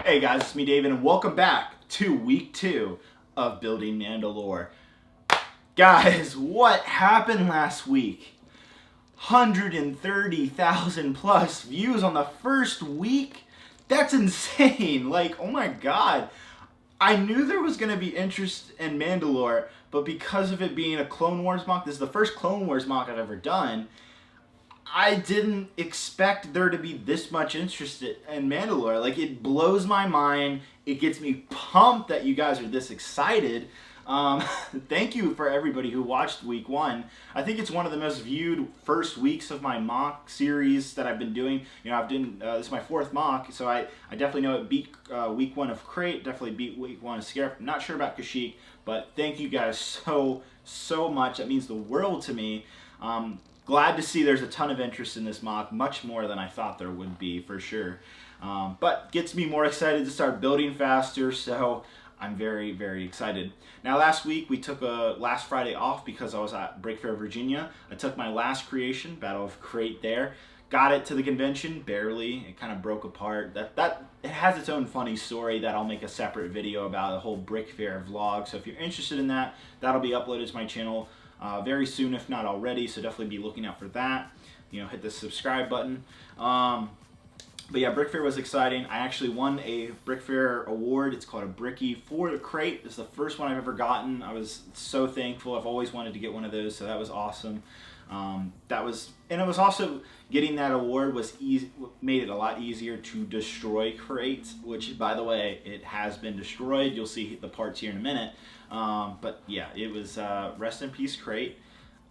Hey guys, it's me David and welcome back to week 2 of building Mandalore. Guys, what happened last week? 130,000 plus views on the first week? That's insane. Like, oh my god. I knew there was going to be interest in Mandalore, but because of it being a Clone Wars mock, this is the first Clone Wars mock I've ever done, I didn't expect there to be this much interest in Mandalore. Like, it blows my mind. It gets me pumped that you guys are this excited. Thank you for everybody who watched week 1. I think it's one of the most viewed first weeks of my mock series that I've been doing. You know, this is my 4th mock, so I definitely know it beat week 1 of Crait, definitely beat week 1 of Faire. I'm not sure about Kashyyyk, but thank you guys so much. That means the world to me. Glad to see there's a ton of interest in this mock, much more than I thought there would be, for sure. But gets me more excited to start building faster, so I'm very excited. Now, last week we took last Friday off because I was at Faire, Virginia. I took my last creation, Battle of Crait there. Got it to the convention, barely. It kind of broke apart. It has its own funny story that I'll make a separate video about, a whole Faire vlog. So if you're interested in that, that'll be uploaded to my channel very soon, if not already, so definitely be looking out for that. You know, hit the subscribe button. But yeah, Faire was exciting. I actually won a Faire award. It's called a Bricky for the Crait. It's the first one I've ever gotten. I was so thankful. I've always wanted to get one of those, so that was awesome. And it was also, getting that award was easy, made it a lot easier to destroy Crait, which, by the way, it has been destroyed. You'll see the parts here in a minute. But yeah, it was rest in peace, Crait.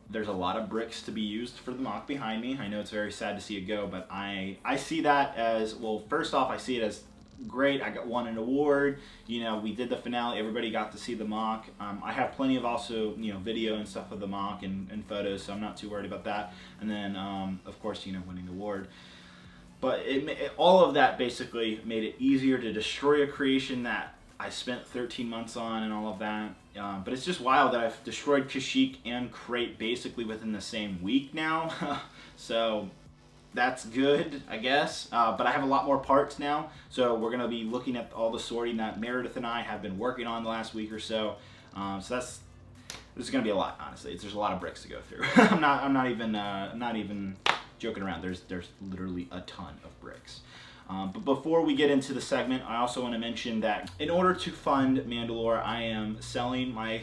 There's a lot of bricks to be used for the mock behind me. I know it's very sad to see it go, but I see that as, well, first off, I see it as great. I won an award. You know, we did the finale. Everybody got to see the mock. I have plenty of also, you know, video and stuff of the mock and photos, so I'm not too worried about that. And then, of course, you know, winning the award. But all of that basically made it easier to destroy a creation that I spent 13 months on and all of that. But it's just wild that I've destroyed Kashyyyk and Crait basically within the same week now. So that's good, I guess. But I have a lot more parts now. So we're going to be looking at all the sorting that Meredith and I have been working on the last week or so. So this is going to be a lot, honestly. There's a lot of bricks to go through. I'm not even joking around. There's literally a ton of bricks. But before we get into the segment, I also want to mention that in order to fund Mandalore, I am selling my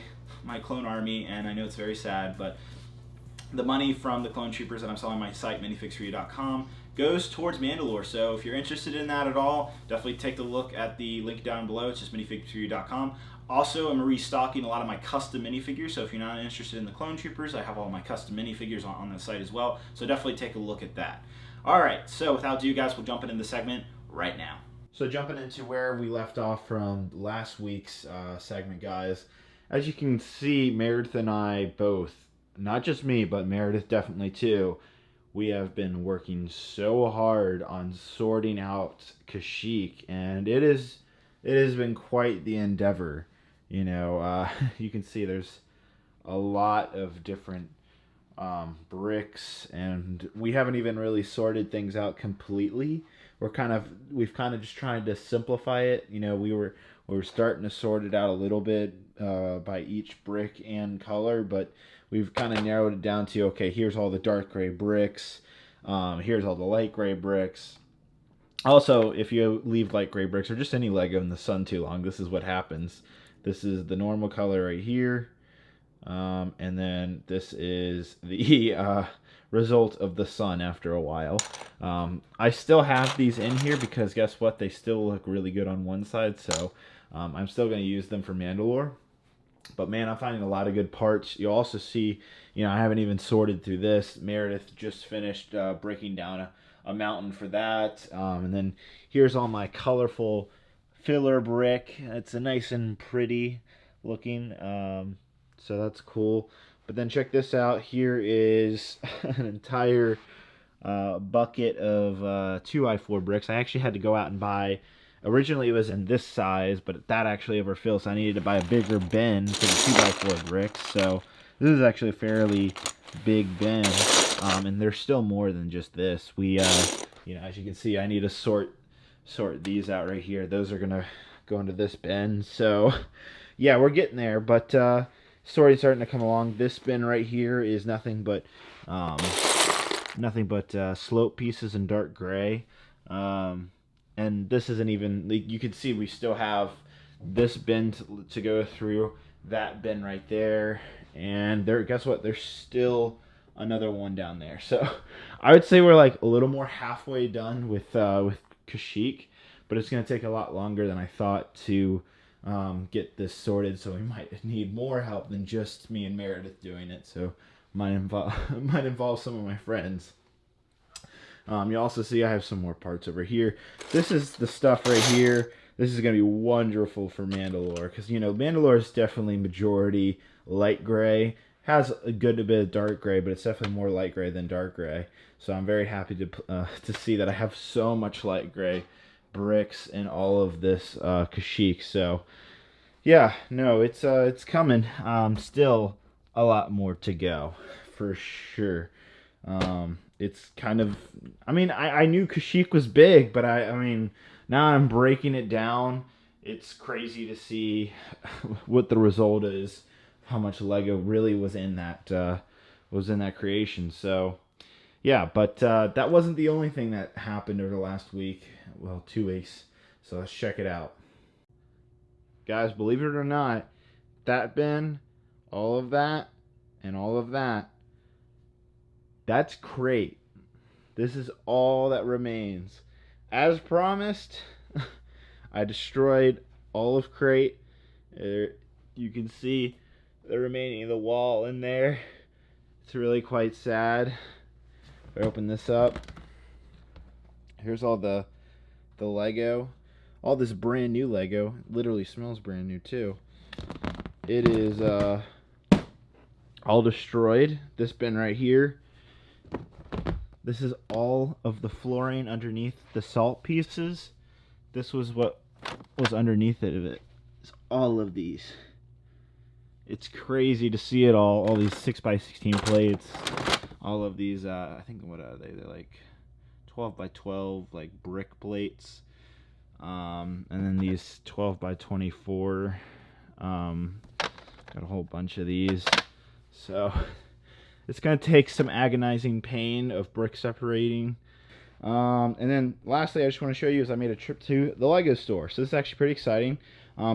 clone army, and I know it's very sad, but the money from the clone troopers that I'm selling on my site, minifixforyou.com, goes towards Mandalore. So if you're interested in that at all, definitely take a look at the link down below. It's just minifixforyou.com. Also, I'm restocking a lot of my custom minifigures, so if you're not interested in the clone troopers, I have all my custom minifigures on the site as well, so definitely take a look at that. Alright, so without ado, guys, we'll jump into the segment right now. So jumping into where we left off from last week's segment, guys, as you can see, Meredith and I both, not just me, but Meredith definitely too, we have been working so hard on sorting out Kashyyyk, and it has been quite the endeavor. You know, you can see there's a lot of different bricks, and we haven't even really sorted things out completely. We've kind of just tried to simplify it. You know, we were starting to sort it out a little bit by each brick and color, but we've kind of narrowed it down to, okay, here's all the dark gray bricks, here's all the light gray bricks. Also, if you leave light gray bricks or just any Lego in the sun too long, this is what happens. This is the normal color right here. And then this is the result of the sun after a while. I still have these in here because guess what? They still look really good on one side, so I'm still going to use them for Mandalore. But man, I'm finding a lot of good parts. You'll also see, you know, I haven't even sorted through this. Meredith just finished breaking down a mountain for that. And then here's all my colorful filler brick. It's a nice and pretty looking. So that's cool. But then check this out. Here is an entire bucket of 2x4 bricks. I actually had to go out and buy, originally it was in this size, but that actually overfilled, so I needed to buy a bigger bin for the 2x4 bricks. So this is actually a fairly big bin, and there's still more than just this. We, you know, as you can see, I need to sort sort these out right here. Those are gonna go into this bin. So yeah, we're getting there, but story's starting to come along. This bin right here is nothing but slope pieces in dark gray. And this isn't even, you can see we still have this bin to go through, that bin right there, and there, guess what, there's still another one down there. So I would say we're like a little more halfway done with Kashyyyk, but it's going to take a lot longer than I thought to get this sorted, so we might need more help than just me and Meredith doing it, so might involve some of my friends. You also see I have some more parts over here. This is the stuff right here. This is going to be wonderful for Mandalore, because, you know, Mandalore is definitely majority light gray. Has a good bit of dark gray, but it's definitely more light gray than dark gray. So I'm very happy to see that I have so much light gray Brix in all of this Kashyyyk. So yeah, no, it's coming. Still a lot more to go, for sure. It's kind of, I mean, I knew Kashyyyk was big, but I mean, now I'm breaking it down. It's crazy to see what the result is, how much Lego really was in that creation. So yeah, but that wasn't the only thing that happened over the last week. Well, 2 weeks. So let's check it out. Guys, believe it or not, that bin, all of that, and all of that, that's Crait. This is all that remains. As promised, I destroyed all of Crait. You can see the remaining of the wall in there. It's really quite sad. If I open this up, here's all the Lego. All this brand new Lego. It literally smells brand new too. It is all destroyed. This bin right here. This is all of the flooring underneath the salt pieces. This was what was underneath it. It's all of these. It's crazy to see it all these 6x16 plates. All of these, I think, what are they? They're like 12x12, like brick plates. And then these 12x24. Got a whole bunch of these. So it's going to take some agonizing pain of brick separating. And then lastly, I just want to show you is I made a trip to the Lego store. So this is actually pretty exciting.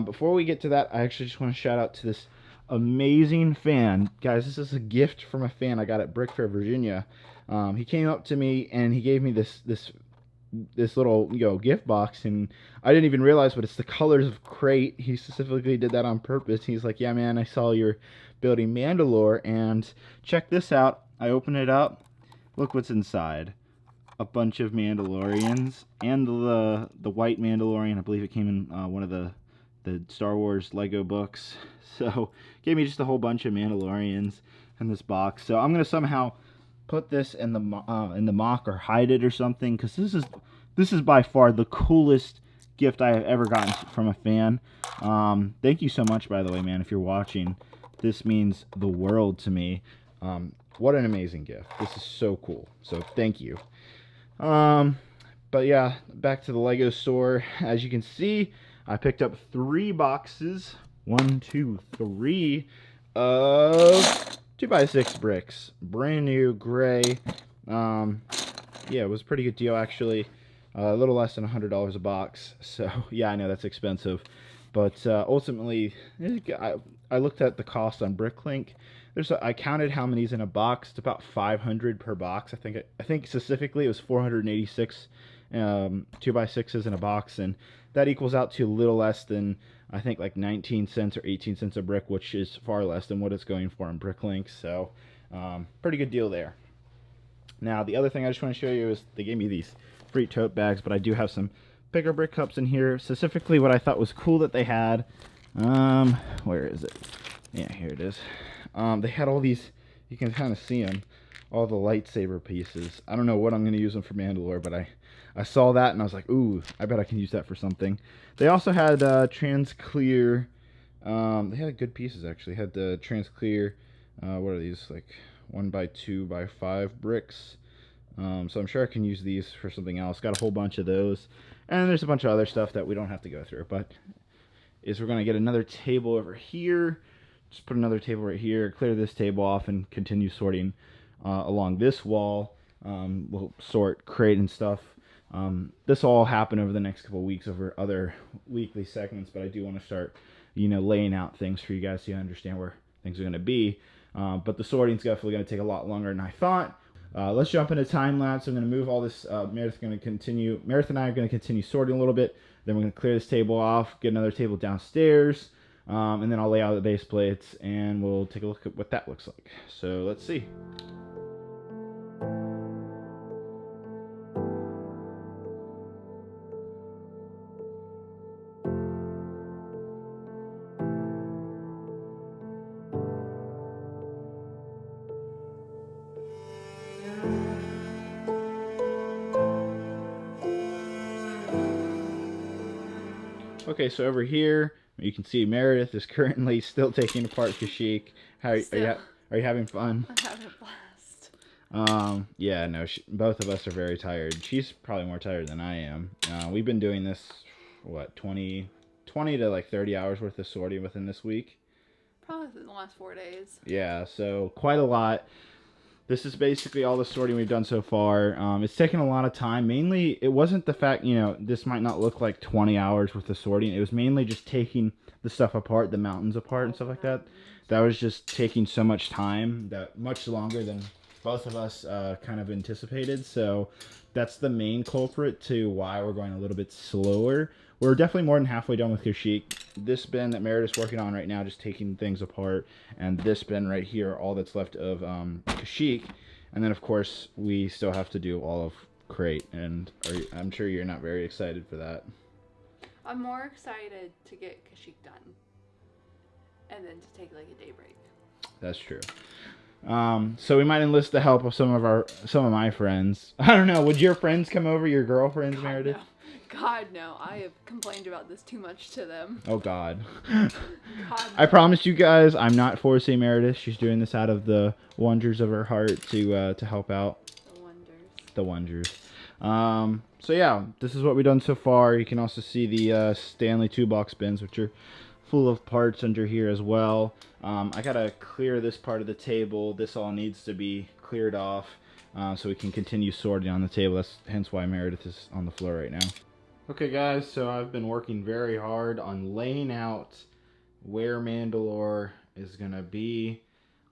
Before we get to that, I actually just want to shout out to this amazing fan. Guys, this is a gift from a fan I got at Faire, Virginia. He came up to me and he gave me this little, you know, gift box, and I didn't even realize, but it's the colors of Crait. He specifically did that on purpose. He's like, yeah, man, I saw you're building Mandalore, and check this out. I open it up. Look what's inside. A bunch of Mandalorians, and the white Mandalorian. I believe it came in one of the Star Wars Lego books. So gave me just a whole bunch of Mandalorians in this box. So I'm gonna somehow put this in the mock or hide it or something, because this is by far the coolest gift I have ever gotten from a fan. Thank you so much, by the way, man, if you're watching. This means the world to me. What an amazing gift. This is so cool. So thank you. But yeah, back to the Lego store. As you can see, I picked up 3 boxes. 1, 2, 3 of 2x6 bricks. Brand new gray. Yeah, it was a pretty good deal, actually. A little less than $100 a box. So yeah, I know that's expensive. But ultimately, I looked at the cost on Bricklink. I counted how many's in a box. It's about 500 per box. I think specifically it was 486 2x6s in a box, and that equals out to a little less than, I think, like 19 cents or 18 cents a brick, which is far less than what it's going for on Bricklink. So pretty good deal there. Now the other thing I just want to show you is they gave me these free tote bags, but I do have some bigger brick cups in here. Specifically, what I thought was cool that they had, where is it? Yeah, here it is. They had all these, you can kind of see them, all the lightsaber pieces. I don't know what I'm going to use them for Mandalore, but I saw that and I was like, ooh, I bet I can use that for something. They also had trans clear, they had good pieces actually. Had the trans clear, what are these, like 1x2x5 bricks. So I'm sure I can use these for something else. Got a whole bunch of those. And there's a bunch of other stuff that we don't have to go through. But we're going to get another table over here. Just put another table right here. Clear this table off and continue sorting along this wall. We'll sort Crait and stuff. This will all happen over the next couple of weeks over other weekly segments. But I do want to start, laying out things for you guys so you understand where things are going to be. But the sorting's definitely going to take a lot longer than I thought. Let's jump into time lapse. I'm going to move all this. Meredith and I are going to continue sorting a little bit. Then we're going to clear this table off, get another table downstairs, and then I'll lay out the base plates, and we'll take a look at what that looks like. So let's see. Okay, so over here, you can see Meredith is currently still taking apart Kashyyyk. Are you having fun? I'm having a blast. Yeah, no, both of us are very tired. She's probably more tired than I am. We've been doing this, 20 to like 30 hours worth of sorting within this week. Probably within the last 4 days. Yeah, so quite a lot. This is basically all the sorting we've done so far. It's taken a lot of time. Mainly, it wasn't the fact, this might not look like 20 hours worth of sorting. It was mainly just taking the stuff apart, the mountains apart and stuff like that. That was just taking so much time, much longer than both of us kind of anticipated. So that's the main culprit to why we're going a little bit slower. We're definitely more than halfway done with Kashyyyk. This bin that Meredith's working on right now, just taking things apart, and this bin right here, all that's left of Kashyyyk. And then, of course, we still have to do all of Crait, and I'm sure you're not very excited for that. I'm more excited to get Kashyyyk done, and then to take like a day break. That's true. So we might enlist the help of some of my friends. I don't know. Would your friends come over? Your girlfriends, God, Meredith? No. God, no. I have complained about this too much to them. Oh, God. God, I promise you guys, I'm not forcing Meredith. She's doing this out of the wonders of her heart to help out. The wonders. So yeah, this is what we've done so far. You can also see the Stanley 2-box bins, which are full of parts under here as well. I gotta clear this part of the table. This all needs to be cleared off so we can continue sorting on the table. That's hence why Meredith is on the floor right now. Okay guys, so I've been working very hard on laying out where Mandalore is gonna be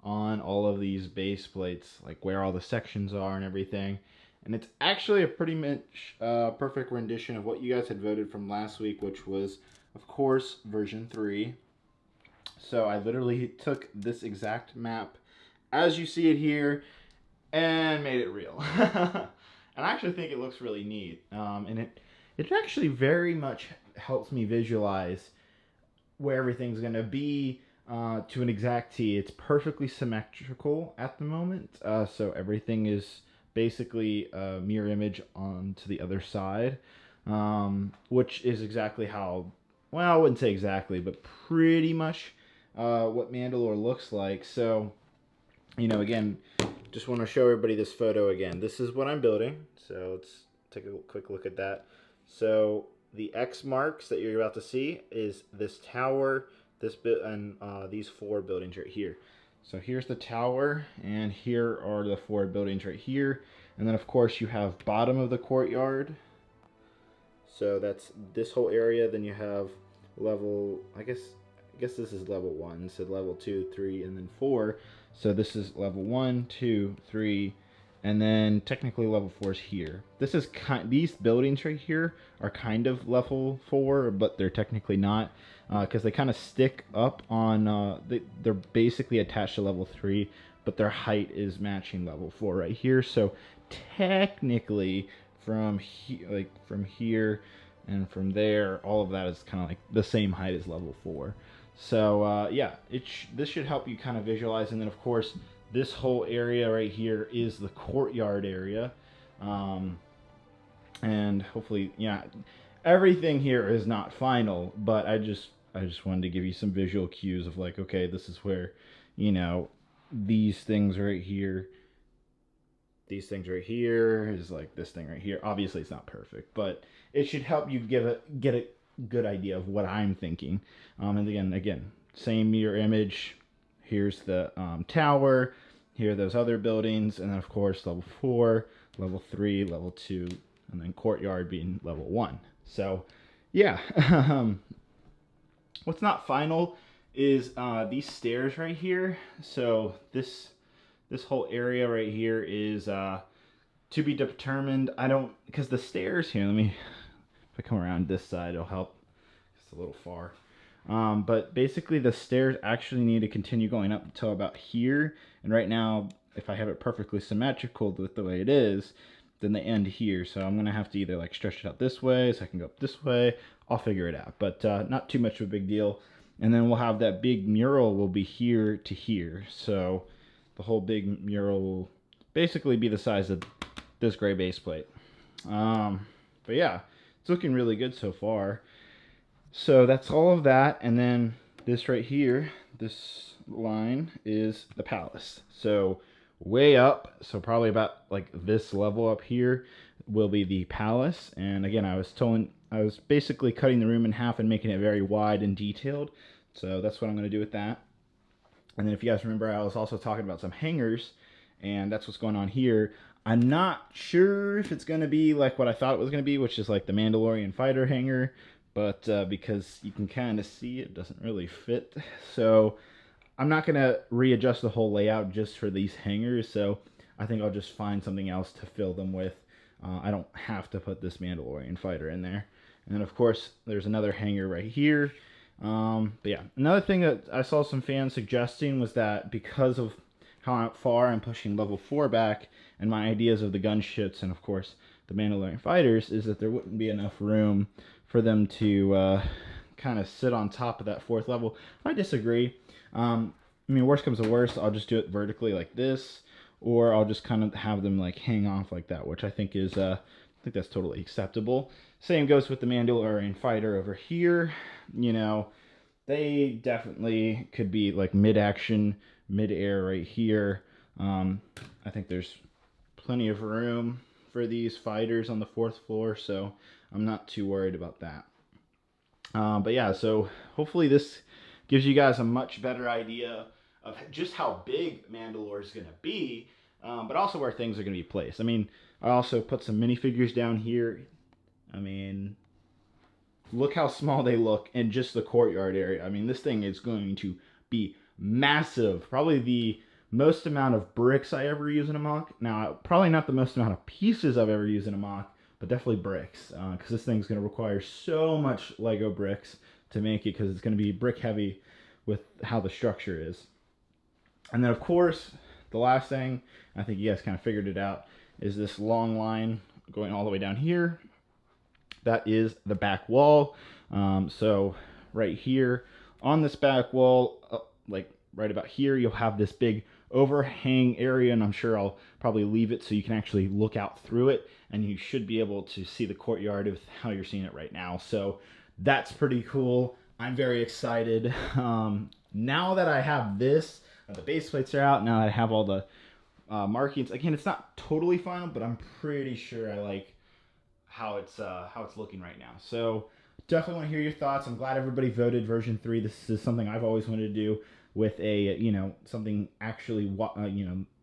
on all of these base plates, like where all the sections are and everything. And it's actually a pretty much perfect rendition of what you guys had voted from last week, which was, of course, version 3. So I literally took this exact map as you see it here and made it real. And I actually think it looks really neat. And it actually very much helps me visualize where everything's going to be to an exact T. It's perfectly symmetrical at the moment. So everything is basically a mirror image onto the other side, which is exactly how, well, I wouldn't say exactly, but pretty much what Mandalore looks like. So, again, just want to show everybody this photo again. This is what I'm building. So let's take a quick look at that. So the X marks that you're about to see is this tower, this bit, and these 4 buildings right here. So here's the tower, and here are the 4 buildings right here. And then, of course, you have bottom of the courtyard. So that's this whole area. Then you have level, I guess this is level 1. So level 2, 3, and then 4. So this is level 1, 2, 3, and then technically level 4 is here. This is these buildings right here are kind of level 4, but they're technically not, because they kind of stick up on. They're basically attached to level 3, but their height is matching level 4 right here. So technically, from here and from there, all of that is kind of like the same height as level 4. So yeah, this should help you kind of visualize. And then, of course, this whole area right here is the courtyard area. And hopefully, yeah, everything here is not final, but I just wanted to give you some visual cues of like, okay, this is where, these things right here these things right here is like this thing right here. Obviously, it's not perfect, but it should help you get a good idea of what I'm thinking. And again, same mirror image. Here's the tower. Here are those other buildings, and then of course level 4, level 3, level 2, and then Courtyard being level 1. So, yeah. What's not final is these stairs right here. So this whole area right here is to be determined. Because the stairs here, if I come around this side, it'll help. It's a little far. But basically the stairs actually need to continue going up until about here. And right now, if I have it perfectly symmetrical with the way it is, then they end here. So I'm going to have to either like stretch it out this way so I can go up this way. I'll figure it out, but not too much of a big deal. And then we'll have that big mural will be here to here. So the whole big mural will basically be the size of this gray base plate. But yeah, it's looking really good so far. So that's all of that. And then this right here, this line is the palace. So way up, so probably about like this level up here will be the palace. And again, I was basically cutting the room in half and making it very wide and detailed. So that's what I'm going to do with that. And then if you guys remember, I was also talking about some hangers, and that's what's going on here. I'm not sure if it's going to be like what I thought it was going to be, which is like the Mandalorian fighter hanger, but because you can kind of see it doesn't really fit. So I'm not going to readjust the whole layout just for these hangers. So I think I'll just find something else to fill them with. I don't have to put this Mandalorian fighter in there. And then of course there's another hanger right here. But yeah, another thing that I saw some fans suggesting was that because of how far I'm pushing level 4 back and my ideas of the gunships and of course the Mandalorian fighters is that there wouldn't be enough room for them to kind of sit on top of that 4th level. I disagree. I mean, worst comes to worst, I'll just do it vertically like this, or I'll just kind of have them like hang off like that, which I think is I think that's totally acceptable. Same goes with the Mandalorian fighter over here. You know, they definitely could be like mid-action, mid-air right here. I think there's plenty of room for these fighters on the 4th floor, so I'm not too worried about that. But yeah, so hopefully this gives you guys a much better idea of just how big Mandalore is going to be, but also where things are going to be placed. I mean, I also put some minifigures down here. I mean, look how small they look in just the courtyard area. I mean, this thing is going to be massive. Probably the most amount of bricks I ever use in a mock. Now, probably not the most amount of pieces I've ever used in a mock, but definitely bricks, because this thing's going to require so much Lego bricks to make it, because it's going to be brick heavy with how the structure is. And then of course the last thing, I think you guys kind of figured it out, is this long line going all the way down here. That is the back wall. So right here on this back wall, like right about here, you'll have this big overhang area, and I'm sure I'll probably leave it so you can actually look out through it, and you should be able to see the courtyard with how you're seeing it right now. So that's pretty cool. I'm very excited. Now that I have this, the base plates are out, now that I have all the markings, again, it's not totally final, but I'm pretty sure I like how it's looking right now. So definitely want to hear your thoughts. I'm glad everybody voted version 3. This is something I've always wanted to do with a, something actually,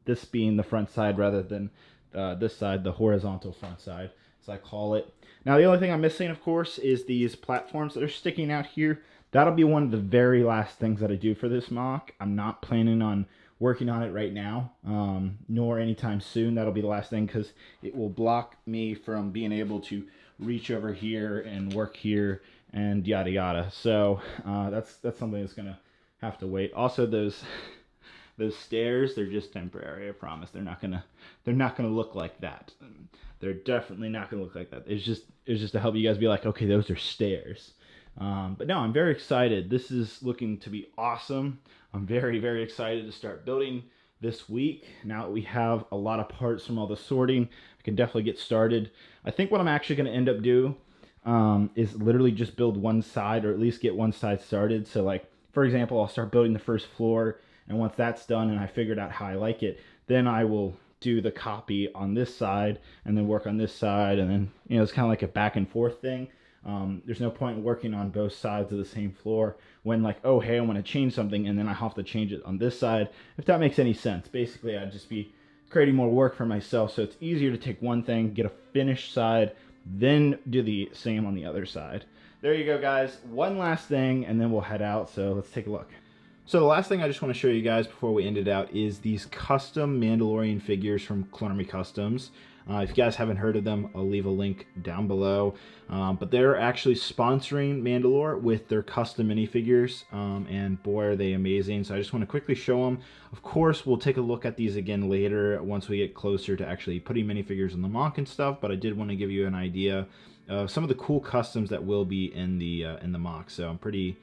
this being the front side rather than this side, the horizontal front side, as I call it. Now, the only thing I'm missing, of course, is these platforms that are sticking out here. That'll be one of the very last things that I do for this mock. I'm not planning on working on it right now, nor anytime soon. That'll be the last thing, because it will block me from being able to reach over here and work here and yada yada. So that's something that's gonna have to wait. Also, those stairs, they're just temporary. I promise. They're not gonna look like that. They're definitely not gonna look like that. It's just to help you guys be like, okay, those are stairs. But no, I'm very excited. This is looking to be awesome. I'm very, very excited to start building this week. Now that we have a lot of parts from all the sorting, I can definitely get started. I think what I'm actually going to end up do is literally just build one side, or at least get one side started. So like, for example, I'll start building the first floor, and once that's done and I figured out how I like it, then I will do the copy on this side and then work on this side, and then, you know, it's kind of like a back and forth thing. There's no point in working on both sides of the same floor when, like, oh, hey, I want to change something and then I have to change it on this side, if that makes any sense. Basically, I'd just be creating more work for myself, so it's easier to take one thing, get a finished side, then do the same on the other side. There you go, guys. One last thing, and then we'll head out, so let's take a look. So the last thing I just want to show you guys before we end it out is these custom Mandalorian figures from Clone Army Customs. If you guys haven't heard of them, I'll leave a link down below. But they're actually sponsoring Mandalore with their custom minifigures, and boy, are they amazing. So I just want to quickly show them. Of course, we'll take a look at these again later once we get closer to actually putting minifigures in the mock and stuff, but I did want to give you an idea of some of the cool customs that will be in the mock. So I'm pretty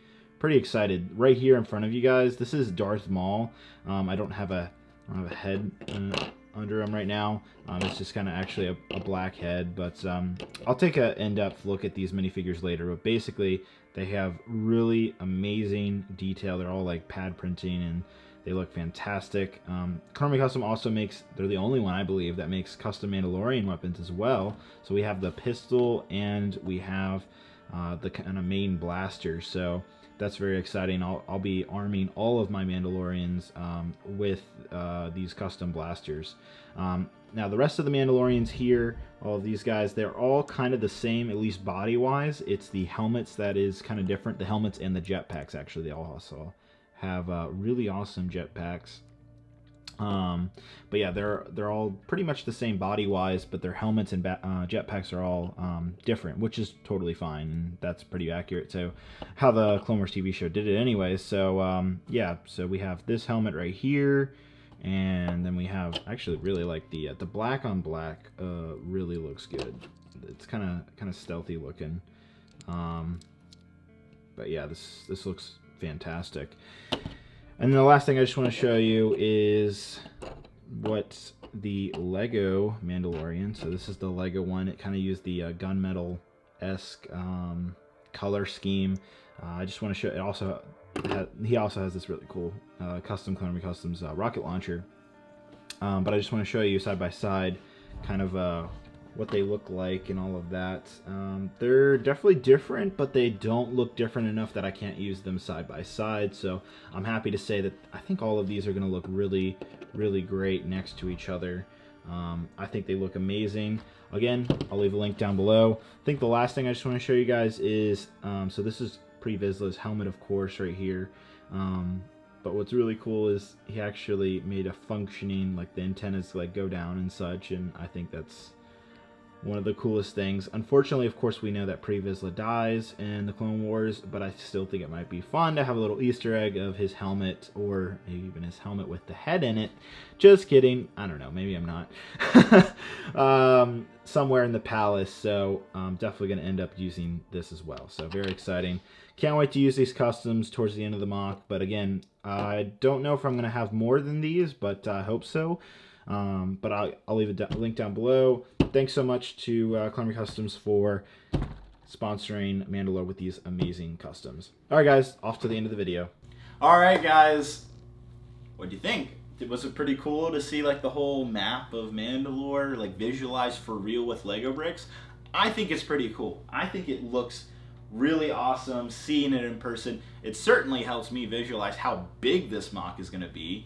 excited. Right here in front of you guys, this is Darth Maul. I don't have a head under him right now. It's just kind of actually a black head, but I'll take an in-depth look at these minifigures later. But basically, they have really amazing detail. They're all like pad printing, and they look fantastic. Clone Army Custom also makes, they're the only one, I believe, that makes custom Mandalorian weapons as well. So we have the pistol, and we have the kind of main blaster. So that's very exciting. I'll be arming all of my Mandalorians with these custom blasters. Now the rest of the Mandalorians here, all of these guys, they're all kind of the same, at least body-wise. It's the helmets that is kind of different. The helmets and the jetpacks, actually, they all also have really awesome jetpacks. But yeah, they're all pretty much the same body-wise, but their helmets and jetpacks are all different, which is totally fine, and that's pretty accurate to how the Clone Wars TV show did it anyway. So yeah, so we have this helmet right here, and then we have, actually really like the black on black really looks good. It's kind of stealthy looking, but yeah, this looks fantastic. And the last thing I just want to show you is what the Lego Mandalorian. So this is the Lego one. It kind of used the gunmetal-esque color scheme. I just want to show it. Also, he also has this really cool custom Clone Army Customs rocket launcher. But I just want to show you side by side, kind of what they look like and all of that. They're definitely different, but they don't look different enough that I can't use them side by side. So I'm happy to say that I think all of these are going to look really, really great next to each other. I think they look amazing. Again, I'll leave a link down below. I think the last thing I just want to show you guys is, so this is Previz's helmet, of course, right here. But what's really cool is he actually made a functioning, like the antennas like go down and such, and I think that's one of the coolest things. Unfortunately, of course, we know that Previz dies in the Clone Wars, but I still think it might be fun to have a little Easter egg of his helmet, or maybe even his helmet with the head in it. Just kidding. I don't know. Maybe I'm not. Somewhere in the palace, so I'm definitely going to end up using this as well. So very exciting. Can't wait to use these customs towards the end of the mock, but again, I don't know if I'm going to have more than these, but I hope so. But I'll leave a link down below. Thanks so much to Clone Army Customs for sponsoring Mandalore with these amazing customs. Alright guys, off to the end of the video. Alright guys, what do you think? Was it pretty cool to see like the whole map of Mandalore like visualized for real with Lego bricks? I think it's pretty cool. I think it looks really awesome seeing it in person. It certainly helps me visualize how big this mock is going to be.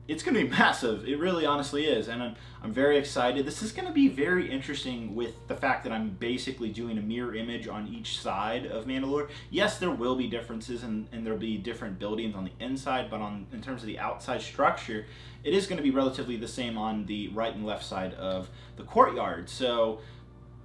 It's going to be massive. It really honestly is, and I'm very excited. This is going to be very interesting with the fact that I'm basically doing a mirror image on each side of Mandalore. Yes, there will be differences, and there'll be different buildings on the inside, but in terms of the outside structure, it is going to be relatively the same on the right and left side of the courtyard. So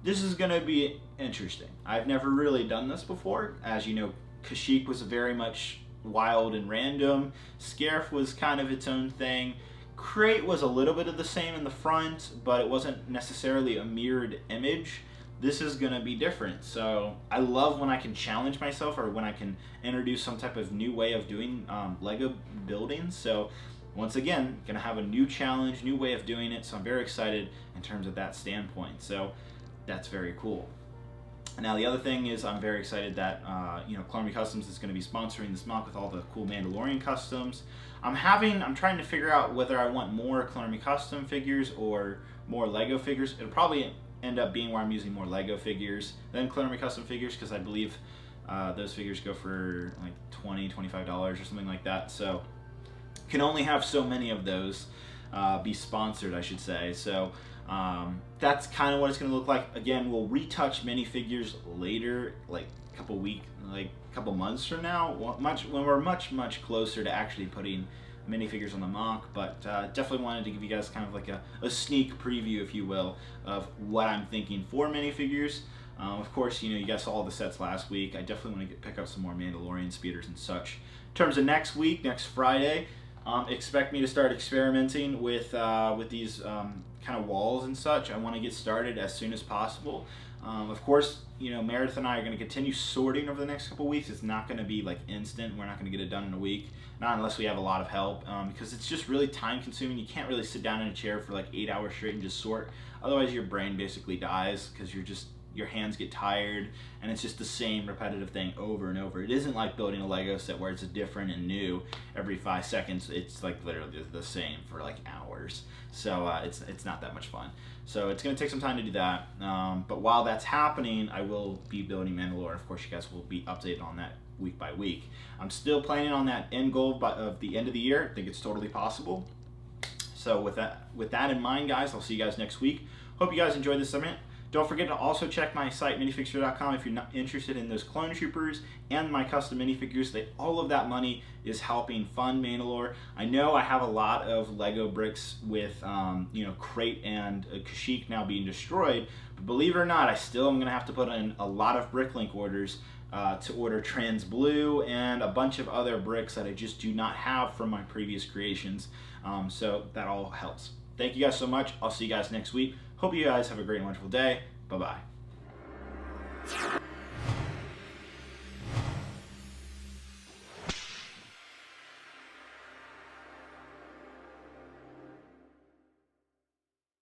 this is going to be interesting. I've never really done this before. As you know, Kashyyyk was very much wild and random. Scarif was kind of its own thing. Crait was a little bit of the same in the front, but it wasn't necessarily a mirrored image. This is going to be different. So I love when I can challenge myself, or when I can introduce some type of new way of doing Lego building. So once again, going to have a new challenge, new way of doing it. So I'm very excited in terms of that standpoint. So that's very cool. Now the other thing is I'm very excited that Clone Me Customs is going to be sponsoring this month with all the cool Mandalorian customs. I'm trying to figure out whether I want more Clone Me Custom figures or more Lego figures. It'll probably end up being where I'm using more Lego figures than Clone Me Custom figures, because I believe those figures go for like $20, $25 or something like that. So can only have so many of those be sponsored, I should say. So that's kind of what it's going to look like. Again, we'll retouch minifigures later, like a couple months from now, when we're much closer to actually putting minifigures on the mock. But definitely wanted to give you guys kind of like a sneak preview, if you will, of what I'm thinking for minifigures. Of course, you guys saw all the sets last week. I definitely want to pick up some more Mandalorian speeders and such. In terms of next week, next Friday, expect me to start experimenting with these kind of walls and such. I want to get started as soon as possible. Of course, Meredith and I are going to continue sorting over the next couple weeks. It's not going to be like instant. We're not going to get it done in a week, not unless we have a lot of help, because it's just really time consuming. You can't really sit down in a chair for like 8 hours straight and just sort. Otherwise, your brain basically dies, because your hands get tired, and it's just the same repetitive thing over and over. It isn't like building a Lego set where it's different and new every 5 seconds. It's like literally the same for like hours. So it's not that much fun. So it's going to take some time to do that. But while that's happening, I will be building Mandalore. Of course, you guys will be updated on that week by week. I'm still planning on that end goal of the end of the year. I think it's totally possible. So with that in mind, guys, I'll see you guys next week. Hope you guys enjoyed this segment. Don't forget to also check my site, minifixer.com, if you're not interested in those clone troopers and my custom minifigures. All of that money is helping fund Mandalore. I know I have a lot of Lego bricks with, Crait and Kashyyyk now being destroyed, but believe it or not, I still am going to have to put in a lot of Bricklink orders to order Trans Blue and a bunch of other bricks that I just do not have from my previous creations. So that all helps. Thank you guys so much. I'll see you guys next week. Hope you guys have a great and wonderful day. Bye-bye.